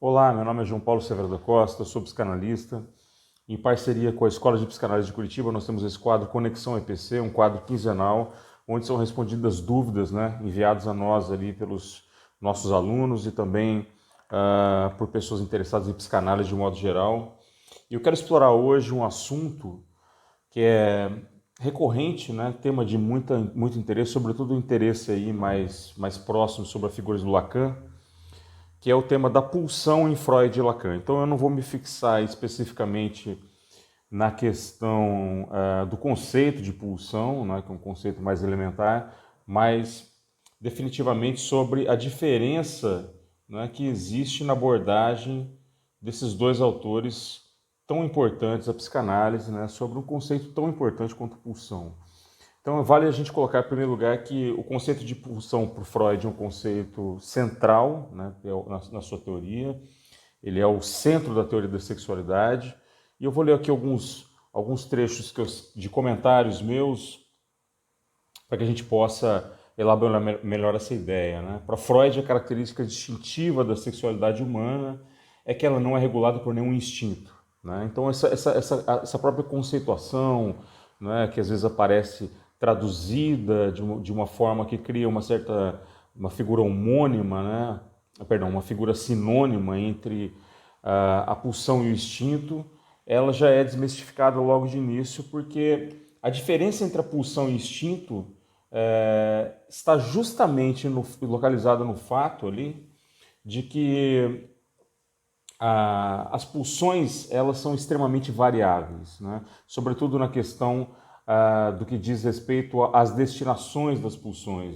Olá, meu nome é João Paulo Severo da Costa, sou psicanalista. Em parceria com a Escola de Psicanálise de Curitiba, nós temos esse quadro Conexão EPC, um quadro quinzenal, onde são respondidas dúvidas, enviadas a nós ali pelos nossos alunos e também por pessoas interessadas em psicanálise de um modo geral. E eu quero explorar hoje um assunto que é recorrente, tema de muito interesse, sobretudo o interesse aí mais próximo sobre a figura do Lacan, que é o tema da pulsão em Freud e Lacan. Então eu não vou me fixar especificamente na questão do conceito de pulsão, que é um conceito mais elementar, mas definitivamente sobre a diferença que existe na abordagem desses dois autores tão importantes da psicanálise, sobre um conceito tão importante quanto pulsão. Então vale a gente colocar em primeiro lugar que o conceito de pulsão para o Freud é um conceito central na sua teoria, ele é o centro da teoria da sexualidade, e eu vou ler aqui alguns trechos de comentários meus para que a gente possa elaborar melhor essa ideia. Para Freud, a característica distintiva da sexualidade humana é que ela não é regulada por nenhum instinto. Então essa própria conceituação, que às vezes aparece traduzida de uma forma que cria uma figura homônima, uma figura sinônima entre a pulsão e o instinto, ela já é desmistificada logo de início, porque a diferença entre a pulsão e o instinto está justamente localizada no fato ali de que as pulsões elas são extremamente variáveis, sobretudo na questão do que diz respeito às destinações das pulsões,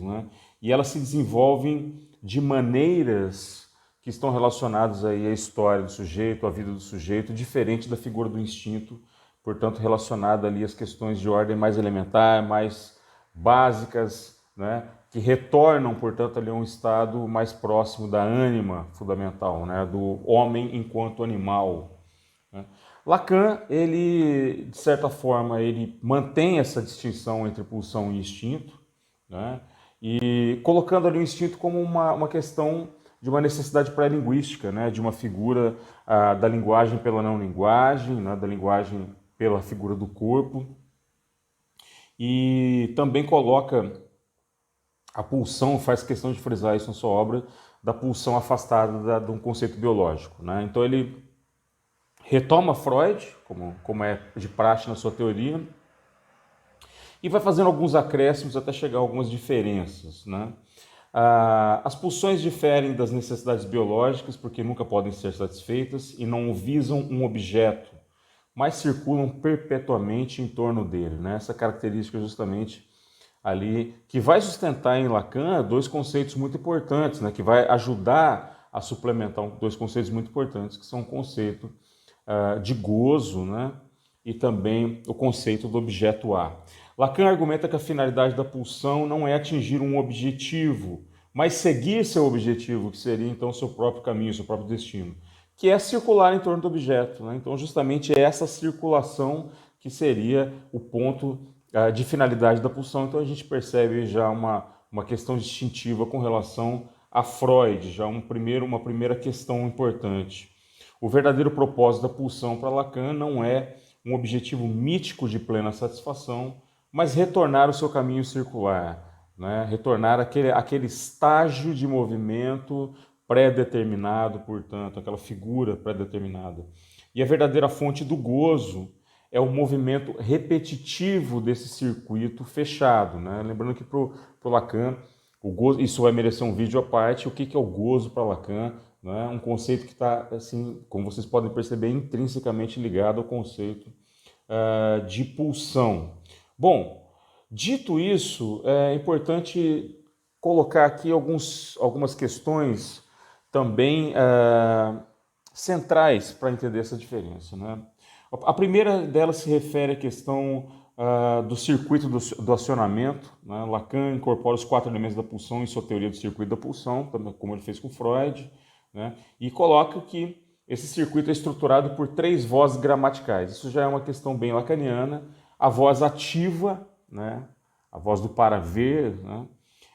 e elas se desenvolvem de maneiras que estão relacionadas aí à história do sujeito, à vida do sujeito, diferente da figura do instinto, portanto relacionada ali às questões de ordem mais elementar, mais básicas, que retornam, portanto, ali a um estado mais próximo da ânima fundamental, do homem enquanto animal. Lacan, ele, de certa forma, ele mantém essa distinção entre pulsão e instinto, e colocando ali o instinto como uma questão de uma necessidade pré-linguística, de uma figura da linguagem pela não-linguagem, da linguagem pela figura do corpo, e também coloca a pulsão, faz questão de frisar isso na sua obra, da pulsão afastada de um conceito biológico. Então ele retoma Freud, como é de praxe na sua teoria, e vai fazendo alguns acréscimos até chegar a algumas diferenças. As pulsões diferem das necessidades biológicas porque nunca podem ser satisfeitas e não visam um objeto, mas circulam perpetuamente em torno dele. Essa característica justamente ali que vai sustentar em Lacan dois conceitos muito importantes, que vai ajudar a suplementar dois conceitos muito importantes, que são o conceito de gozo, e também o conceito do objeto A. Lacan argumenta que a finalidade da pulsão não é atingir um objetivo, mas seguir seu objetivo, que seria então seu próprio caminho, seu próprio destino, que é circular em torno do objeto. Então justamente é essa circulação que seria o ponto de finalidade da pulsão. Então a gente percebe já uma questão distintiva com relação a Freud, já uma primeira questão importante. O verdadeiro propósito da pulsão para Lacan não é um objetivo mítico de plena satisfação, mas retornar ao seu caminho circular, retornar àquele estágio de movimento pré-determinado, portanto, aquela figura pré-determinada. E a verdadeira fonte do gozo é o movimento repetitivo desse circuito fechado. Lembrando que para o Lacan, o gozo, isso vai merecer um vídeo à parte, o que é o gozo para Lacan, um conceito que está, assim, como vocês podem perceber, intrinsecamente ligado ao conceito de pulsão. Bom, dito isso, é importante colocar aqui algumas questões também centrais para entender essa diferença. A primeira delas se refere à questão do circuito do acionamento. Lacan incorpora os 4 elementos da pulsão em sua teoria do circuito da pulsão, como ele fez com Freud, e coloca que esse circuito é estruturado por 3 vozes gramaticais. Isso já é uma questão bem lacaniana. A voz ativa, a voz do para ver,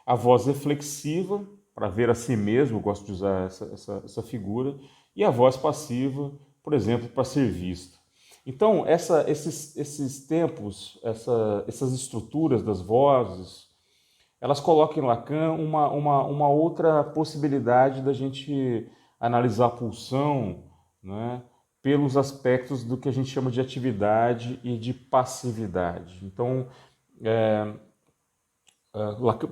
a voz reflexiva, para ver a si mesmo, eu gosto de usar essa figura, e a voz passiva, por exemplo, para ser visto. Então, esses tempos, essas estruturas das vozes, elas colocam em Lacan uma outra possibilidade da gente analisar a pulsão, né, pelos aspectos do que a gente chama de atividade e de passividade. Então,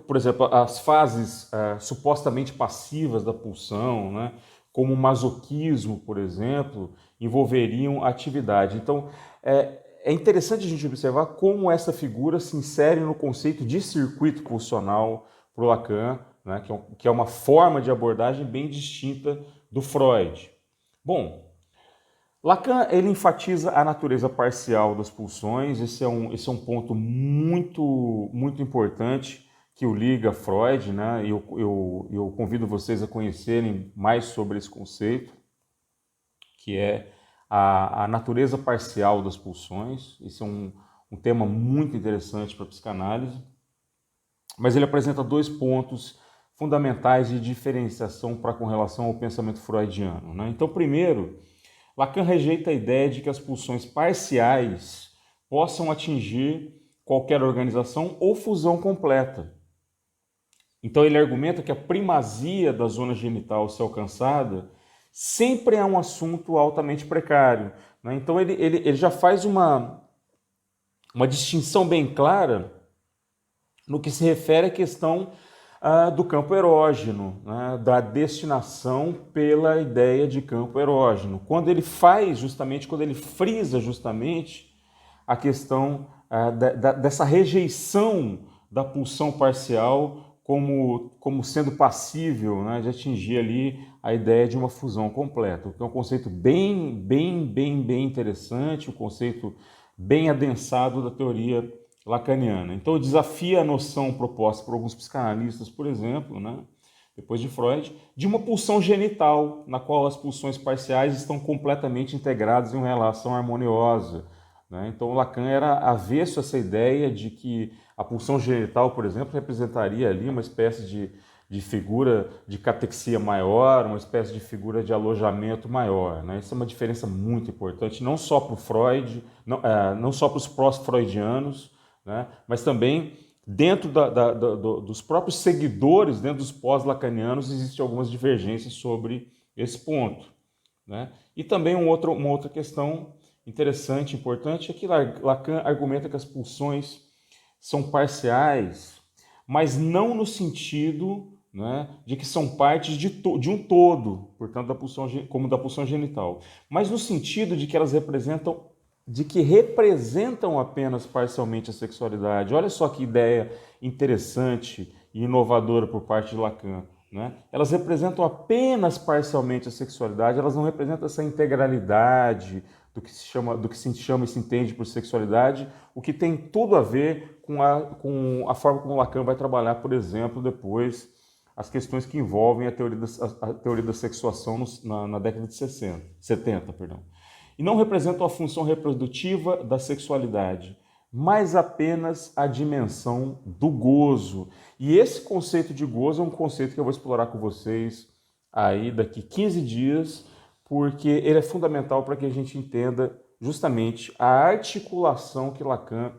por exemplo, as fases supostamente passivas da pulsão, né, como o masoquismo, por exemplo, envolveriam a atividade. Então, é interessante a gente observar como essa figura se insere no conceito de circuito pulsional para o Lacan, né, que é uma forma de abordagem bem distinta do Freud. Bom, Lacan ele enfatiza a natureza parcial das pulsões. Esse é um ponto muito importante que o liga a Freud, né? Eu convido vocês a conhecerem mais sobre esse conceito, que é a natureza parcial das pulsões. Esse é um tema muito interessante para a psicanálise, mas ele apresenta dois pontos fundamentais de diferenciação com relação ao pensamento freudiano, né? Então, primeiro, Lacan rejeita a ideia de que as pulsões parciais possam atingir qualquer organização ou fusão completa. Então ele argumenta que a primazia da zona genital ser alcançada sempre é um assunto altamente precário, né? Então ele já faz uma distinção bem clara no que se refere à questão do campo erógeno, né, da destinação pela ideia de campo erógeno. Quando ele frisa justamente a questão dessa rejeição da pulsão parcial como sendo passível, né, de atingir ali a ideia de uma fusão completa, que é um conceito bem interessante, um conceito bem adensado da teoria lacaniana. Então desafia a noção proposta por alguns psicanalistas, por exemplo, né, depois de Freud, de uma pulsão genital, na qual as pulsões parciais estão completamente integradas em uma relação harmoniosa, né? Então Lacan era avesso a essa ideia de que a pulsão genital, por exemplo, representaria ali uma espécie de figura de catexia maior, uma espécie de figura de alojamento maior, né? Isso é uma diferença muito importante, não só para o Freud, não só para os pós-freudianos, né? Mas também dentro dos próprios seguidores, dentro dos pós-lacanianos, existem algumas divergências sobre esse ponto, né? E também uma outra questão interessante, importante, é que Lacan argumenta que as pulsões são parciais, mas não no sentido, né, de que são partes de um todo, portanto, como da pulsão genital, mas no sentido de que elas representam apenas parcialmente a sexualidade. Olha só que ideia interessante e inovadora por parte de Lacan, né? Elas representam apenas parcialmente a sexualidade, elas não representam essa integralidade do que se chama e se entende por sexualidade, o que tem tudo a ver com a forma como Lacan vai trabalhar, por exemplo, depois as questões que envolvem a teoria da sexuação na década de 70. E não representam a função reprodutiva da sexualidade, mas apenas a dimensão do gozo. E esse conceito de gozo é um conceito que eu vou explorar com vocês aí daqui 15 dias, porque ele é fundamental para que a gente entenda justamente a articulação que Lacan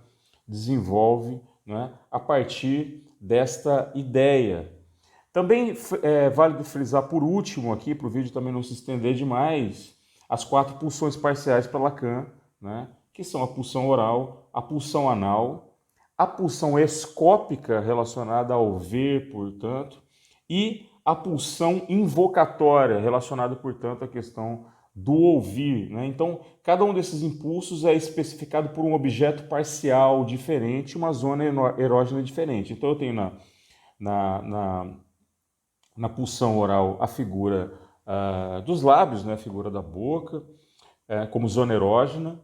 desenvolve, né, a partir desta ideia. Também é válido frisar por último aqui, para o vídeo também não se estender demais, as 4 pulsões parciais para Lacan, né, que são a pulsão oral, a pulsão anal, a pulsão escópica relacionada ao ver, portanto, e a pulsão invocatória relacionada, portanto, à questão do ouvir, né? Então, cada um desses impulsos é especificado por um objeto parcial diferente, uma zona erógena diferente. Então, eu tenho na pulsão oral a figura dos lábios, né, a figura da boca, como zona erógena.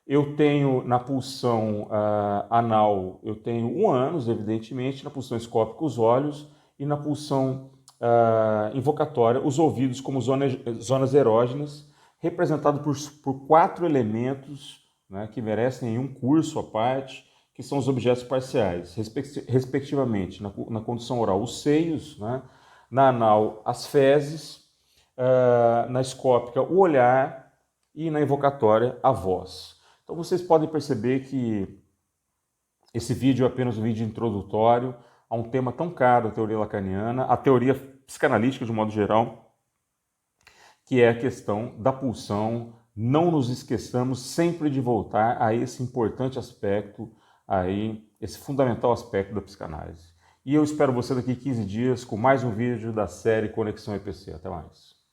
Eu tenho na pulsão anal, eu tenho o ânus, evidentemente, na pulsão escópica os olhos e na pulsão invocatória os ouvidos como zonas erógenas, representado por 4 elementos, né, que merecem um curso à parte, que são os objetos parciais, respectivamente, na condição oral os seios, né, na anal as fezes, na escópica o olhar e na invocatória a voz. Então vocês podem perceber que esse vídeo é apenas um vídeo introdutório a um tema tão caro, a teoria lacaniana, a teoria psicanalítica de um modo geral, que é a questão da pulsão. Não nos esqueçamos sempre de voltar a esse importante aspecto, aí, esse fundamental aspecto da psicanálise. E eu espero você daqui 15 dias com mais um vídeo da série Conexão EPC. Até mais.